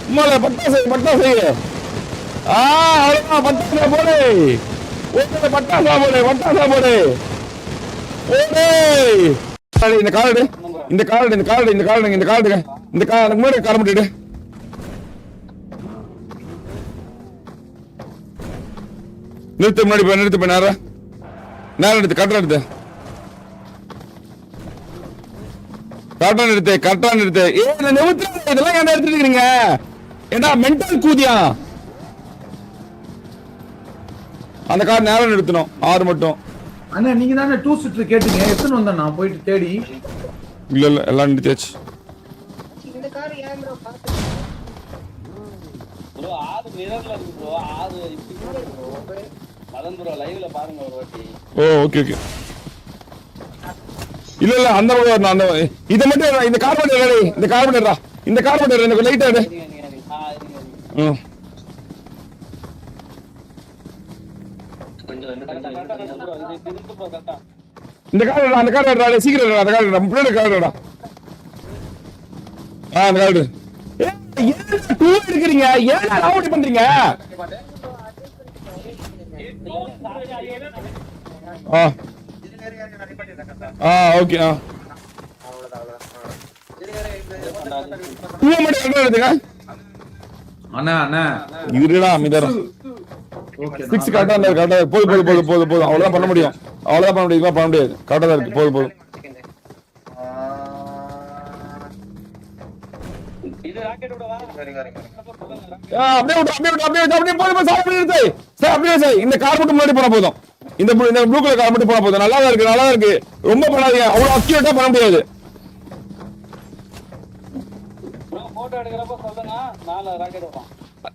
உம்மால பட்டாசு பட்டாசு. அவ்வளவுதான் பட்டாசா போடு. ஓகே பட்டாசா போடு பட்டாசா போடு. ஓடே இந்த கார் எடு இந்த கார் எடு இந்த கார் எடு இந்த கார் எடு இந்த கார் எடு இந்த கார் முன்னாடி கார் மட்டும் எடு. நிறுத்து முன்னாடி போய் நிறுத்து போய் நேரம் நேரம் எடுத்து கரெக்டாக எடுத்து கரெக்டாக நிறுத்து கரெக்டாக நிறுத்து. இதெல்லாம் ஏன்டா எடுத்துட்டு இருக்கீங்க? ஏண்டா மென்டல் கூதியா? அந்த கார் நேரம் நிறுத்தணும் 6 மட்டும். அண்ணா நீங்க தானே 2 சீட்டர் கேட்டீங்க, எத்தனை வந்தா நான் போயிட்டு தேடி. இல்ல இல்ல எல்லாம் நிறுத்தியாச்சு. இந்த கார் ஏன் ப்ரோ பாத்து ப்ரோ ஆது மிரர்ல இருக்கு ப்ரோ. ஆது இப்படி ப்ரோ மதன் ப்ரோ லைவ்ல பாருங்க ஒரு வாட்டி. ஓ ஓகே ஓகே. இல்ல இல்ல அந்த பக்கம் அந்த இத மட்டும் இந்த கார் மட்டும் ரெடி. இந்த கார் மட்டும் ரெடி. இந்த கார் மட்டும் ரெடி. எனக்கு லைட் எடு. இந்த கார் அந்த கார் எடுடா சீக்கிரம் அந்த கார் முன்னாடி கார் எடுடா. அந்த கார் ஏன் டூ எடுக்கறீங்க? ஏன் ராவுடி பண்றீங்க? ஓகே டூ மட்டும் என்ன எடுத்துங்க அண்ணா அண்ணா இருடா மிதரா. 6 கரெக்டா இல்ல கரெக்டா போதும் அவ்வளவுதான் பண்ண முடியும். அவ்வளவுதான் பண்ண முடியுமா? பண்ண முடியாது. கரெக்டா தான் இருக்கு. போதும் இது ராக்கெட் விட வா. அப்படியே போதும் சாப்பிட்டு நிறுத்து. சார் அப்படியே சார் இந்த கார் மட்டும் முன்னாடி போனா போதும். இந்த ப்ளூ கலர் கார் மட்டும் போனா போதும். நல்லா தான் இருக்கு. ரொம்ப பண்ணாதீங்க. அவ்வளவு அக்யூரேட்டா பண்ண முடியாது. போட்டோ எடுக்கறப்ப சொல்லுங்க. 4 ராக்கெட் வரும்.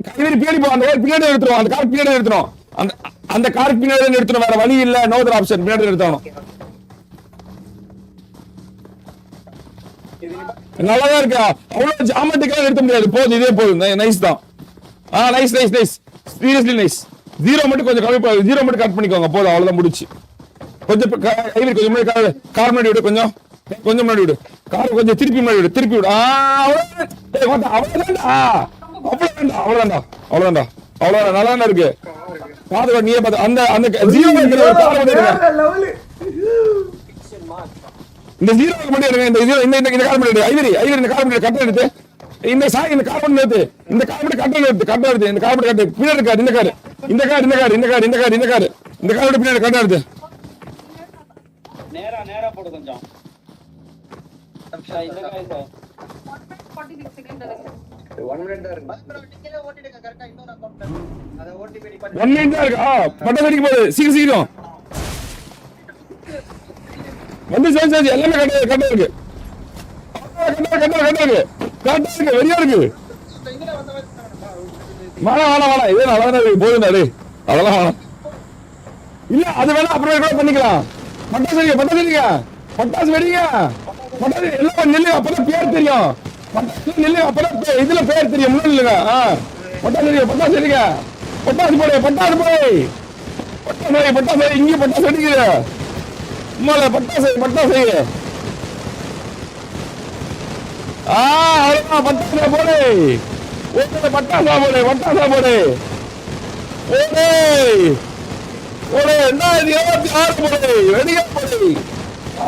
கைவிரி பின்னாடி போ. அந்த கார் பின்னாடி எடுத்துறோம். அந்த கார் பின்னாடி எடுத்துறோம். அந்த கார் பின்னாடி எடுத்துறோம். வேற வழி இல்ல. No other option. பின்னாடி எடுத்துறோம். நல்லாதான் இருக்கா? அவ்வளவு ஜாமெட்ரிக்கலா எடுக்க முடியாது. போதும் இதே போதும். நைஸ் தான். Nice seriously nice. 0 மட்டும் கொஞ்சம் கம்மி 0 மட்டும் கட் பண்ணிக்கோங்க. போதும் அவ்வளவுதான் முடிச்சு. கொஞ்சம் கைவிரி கொஞ்சம் முன்னாடி கார் முன்னாடி விடு. கொஞ்சம் முன்னாடி விடு. கார் கொஞ்சம் திருப்பி முன்னாடி விடு. திருப்பி விடு. அவ்வளவுதான்டா. நல்லா இருக்கு. பாத்து நீயே பாத்து அந்த அந்த 0 இந்த 0 மட்டும் எடுங்க. இந்த கார் மட்டும் எடு. ஐவரி இந்த கார் மட்டும் கட்ட எடுத்து இந்த கார் மட்டும் நிறுத்து. இந்த கார் மட்டும் கட்ட எடுத்து இந்த கார் மட்டும் கட்டு. பின்னாடி இருக்காரு இந்த கார் மட்டும் பின்னாடி கட்ட எடுத்து. நேரா போடு கொஞ்சம். இந்த கார் சார் 46 செகண்ட் இருக்கு. 1 மினிட் தான் இருக்கு. ப்ரோ நீங்களே ஓட்டிடுங்க கரெக்ட்டா. இன்னொரு அக்கவுண்ட் அத ஓடிபி பண்ணி 1 மினிட் தான் இருக்கு. பட்ட வெடிக்க போகுது. சீக்கிரம் வந்து சார் எல்லாமே கட்ட இருக்கு. வெறியா இருக்கு. வேணாம் இது நல்லா இருக்கு. போதும் அதெல்லாம் வேணாம். இல்ல அது வேணா அப்புறம் கூட பண்ணிக்கலாம். பட்டாசு வெடிங்க பட்டாசு எல்லாம் நெல்லு. அப்பதான் பேர் தெரியும். நெல்லு அப்பதான் இதுல பேர் தெரியும். முன்னாடி இல்லைங்க. பட்டாசு வெடிங்க. பட்டாசு போடு. இங்க பட்டாசு வெடிக்குது. உம்மால பட்டாசு அவ்வளவுதான் பட்டாசா போடு. ஓகே பட்டாசா போடு. ஓடே என்ன இது 26 போடு. வெடிக்க போடு.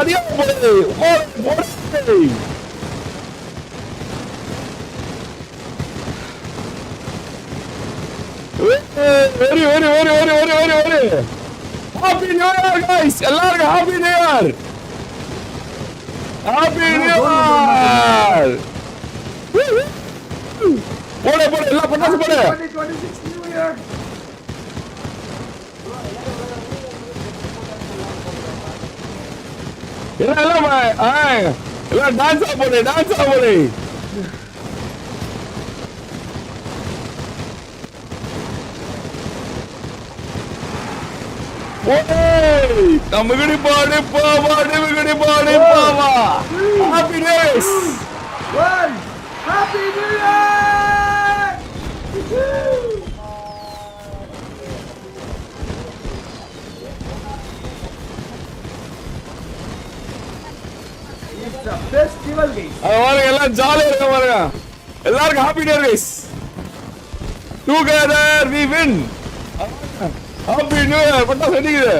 அதிகம் போடு. போடு. Very Happy New Year guys. எல்லாருக்கும் Happy New Year. போடு எல்லாம் பட்டாசு போடு. 2026 New Year. எல்லாம் டான்ஸா போடு. நம்ம விடி பாடு பாவா. Happy days. Happy New Year. It's a festival guys. எல்லாம் ஜாலியா இருக்க பாருங்க. எல்லாருக்கும் Happy New Year guys. Together we win. Happy new year. பட்டாசு வெடிக்குது.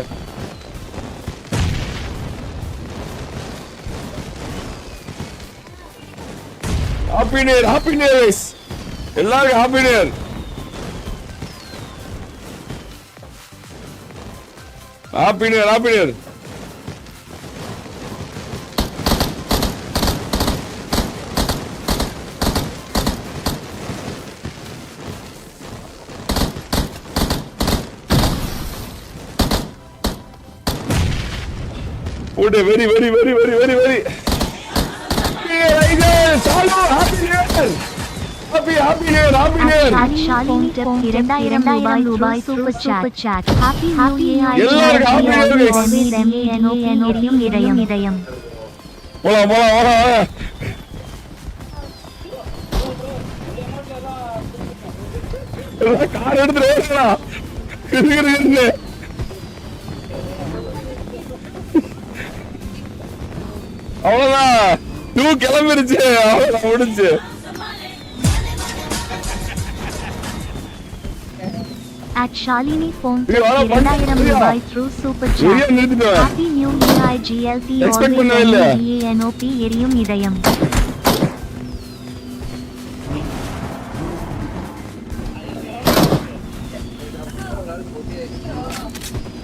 Happy new year, happy new year. எல்லாருக்கும் happy new year. Happy new year, happy new year. What a very, very, very, very, very, very. Happy New Year! Happy New Year! Happy New Year! ரூபாய் super chat. Happy new year. எல்லாருக்கும் happy new year. இதயம். போலாம். Car எடுத்துட்டு ஓடுறா. கிறுகிறுன்னு. அவ்வளவுதான். கிளம்பிருச்சு. அவ்வளவுதான் முடிஞ்சு. At Shalini phone 2000 ரூபாய் through super chat. Happy New Year IGLT NOP எரியும் இதயம்.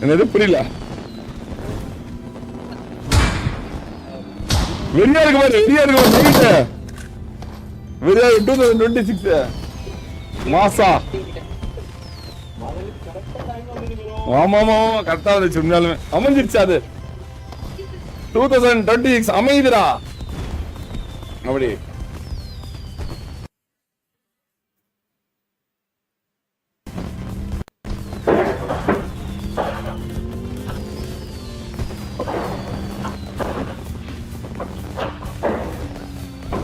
என்னது புரியல? வெறியா இருக்கு பாரு. நைட்டு வெறியா 2026 மாசா. ஆமா கரெக்டா வந்துச்சு. உண்மையாலுமே அமைஞ்சிருச்சு. அது 2026 அமைதிரா. அப்படி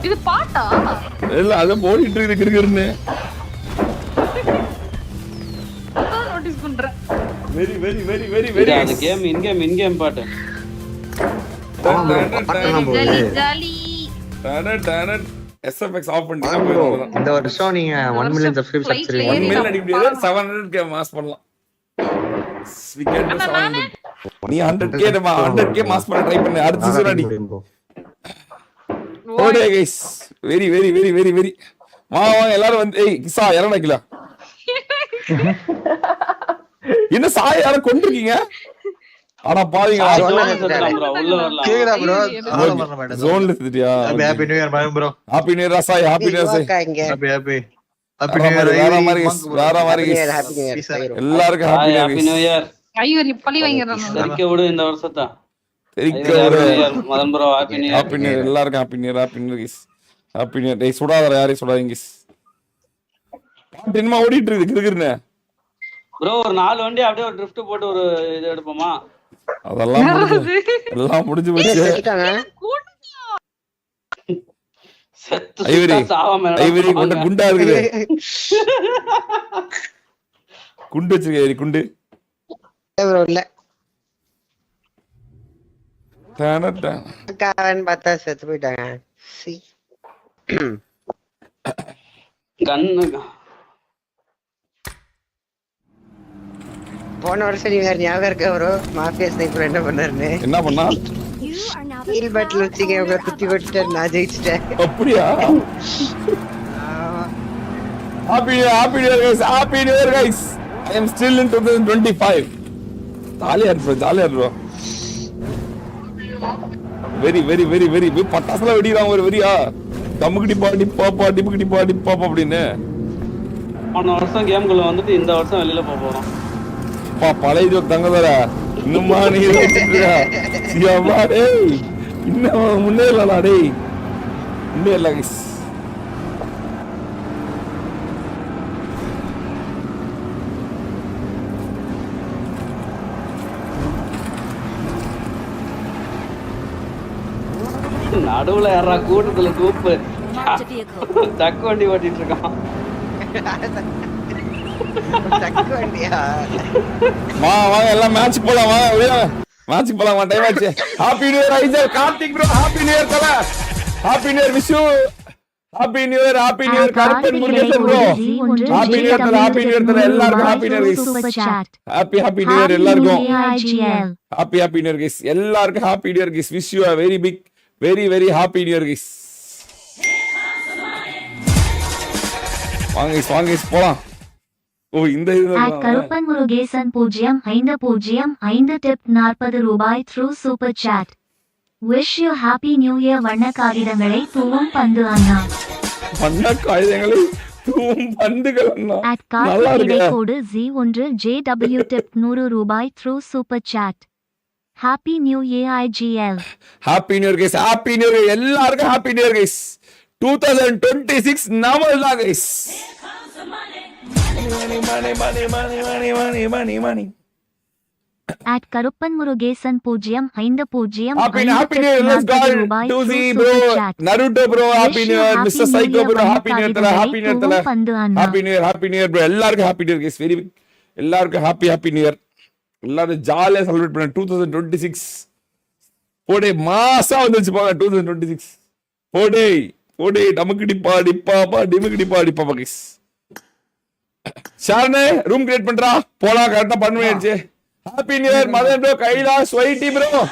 இது பாட்டா இல்ல அத போடிட்டு இருக்கு கிறுகிறுன்னு. நோட்டீஸ் பண்றேன். Very very very very very அது கேம் இன் கேம் பாட்டு. ஜாலி SFX ஆஃப் பண்ணிட்டீங்க. இந்த வருஷம் நீங்க 1 million subscribers அடிச்சிருவீங்க. 1 million அடிக்க முடியாது. 700k மாஸ் பண்ணலாம். We can do 700. நீ 100k மாஸ் பண்ண ட்ரை பண்ணு. அடுத்த சீசன் அடி. ஓடே guys. Very very very very very. வாங்க எல்லாரும் வந்து ஏய் கிசா இறங்க கிலோ. என்ன சாய் யார கொண்டிருக்கீங்க? அட பாவீங்களா. உள்ள வரலாம். கேக்குதா bro? ஆள வரல மேடம். ஜோன்ல இருந்தியா? Happy new year ma'am bro. Happy new year Sai. Happy new year Sai. Happy new year. வேற மாதிரி எல்லாருக்கும் ஹாப்பி நியூ இயர். ஐயோ பழி வாங்கிடுறாங்க. சரிக்க விடு இந்த வருஷத்தை. தெரிக்க விடு. Madan bro happy new year. Happy new year. எல்லாருக்கும் happy new year. Happy new year. Happy new year. டேய் சுடாதடா யாரையும் சுடாதீங்க. பாட்டு என்னமா ஓடிட்டு இருக்கு கிறுகிறுன்னு. ப்ரோ ஒரு 4 வண்டி அப்படியே ஒரு ட்ரிஃப்ட் போட்டு ஒரு இது எடுப்போமா? அதெல்லாம் முடிஞ்சு போச்சு. ஐவரி ஐவரி குண்டா இருக்குது. குண்டு வச்சிருக்க குண்டு இல்ல பார்த்தா செத்து போயிட்டாங்க. கண்ணு போன வருஷம் நீ வேற ஞாபகம் இருக்க ப்ரோ? மாஃபியா ஸ்னைப்பர் என்ன பண்ணாருன்னு? என்ன பண்ணா? ஹீல் பேட்டில் வச்சுங்க உங்களை குத்தி கொட்டிட்டாரு. நான் ஜெயிச்சிட்டேன். அப்படியா? Happy new year guys. Happy new year guys. I am still in 2025. ஜாலியா bro. Very very very very பட்டாசுல வெடிறாங்க ஒரு வெரியா. தம்முகிட்டி பாடி பாப்பா டிபுகிட்டி பாடி பாப்பா அப்படின்னு. போன வருஷம் கேம்குள்ள வந்துட்டு இந்த வருஷம் வெளியில போறோம். பழைய ஜோக் தங்கதர இன்னுமா நீ வச்சிருக்கா? டேய் இன்னும் முன்னேறலடா. டேய் முன்னேறல गाइस. நடுவுல யாரா கூட்டத்துல கூப்பு தக்கு வண்டி ஓட்டிட்டு இருக்கான். வாங்க எல்லாம் மேட்ச் போலாம். வாங்க மேட்ச் போலாம். டைம் ஆச்சு. ஹாப்பி நியூ இயர் ஐஜர் Karthik bro. Happy new year தல. Happy new year wish you. Happy new year Karuppan Murugesan bro happy new year தர எல்லாருக்கும் happy new year happy new year எல்லாருக்கும் ஹாப்பி நியூ இயர் கைஸ் எல்லாருக்கும் happy new year guys wish you a very big very happy new year guys வாங்க guys போலாம் ஓ இந்த Karuppan Murugesan 0505 tip 40 ரூபாய் through super chat wish you happy new year வண்ண காகிதங்களை தூவும் பந்து அண்ணா வண்ண காகிதங்களை தூவும் பந்துகள் அண்ணா நல்லா இருக்கு கோடு Z1JW டிப் 100 ரூபாய் through super chat happy new year IGL happy new year guys happy new year எல்லாருக்கும் ஹாப்பி நியூ இயர் கைஸ் 2026 நாமல்ல guys money Karuppan Murugesan 0505 happy new year let's go 2Z bro naruto bro happy new year mr psycho bro happy new year happy new year bro எல்லாருக்கும் happy new year guys very big எல்லாருக்கும் happy new year எல்லாரும் ஜாலியா celebrate பண்ண 2026 போடே மாசா வந்துச்சு போங்க 2026 போடே நமக்கு டிப்பா guys ஷார்னே ரூம் கிரியேட் பண்றா போலாம் கரெக்ட்டா பண்ணியாச்சு happy new year Madan bro Kailash வைட்டி ப்ரோ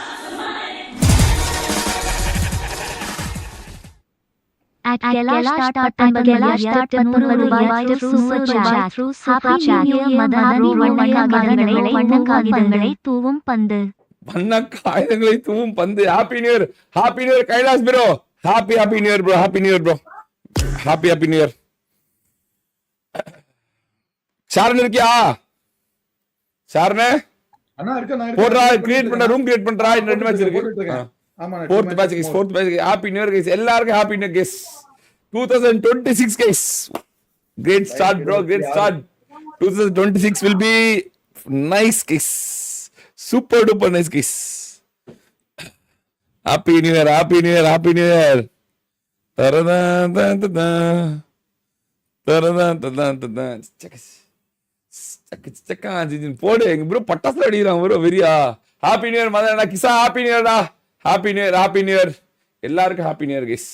தூவும் பந்து வண்ண காகிதங்களை தூவும் பந்து happy new year Kailash bro happy new year bro happy new year ஷார்ன் இருக்கியா ஷார்னே அண்ணா இருக்க நான் போடுறா கிரியேட் பண்ற ரூம் கிரியேட் பண்றா இந்த ரெண்டு மேட்ச் இருக்கு ஆமா fourth match happy new year guys எல்லாருக்கும் happy new year guys 2026 guys great start bro great start 2026 will be nice guys super duper nice guys happy new year போடு எங்க bro பட்டாசு அடிக்கிறான் ப்ரோ வெறியா ஹாப்பி நியூ இயர் மதனா கிசா happy new year எல்லாருக்கும் happy new year guys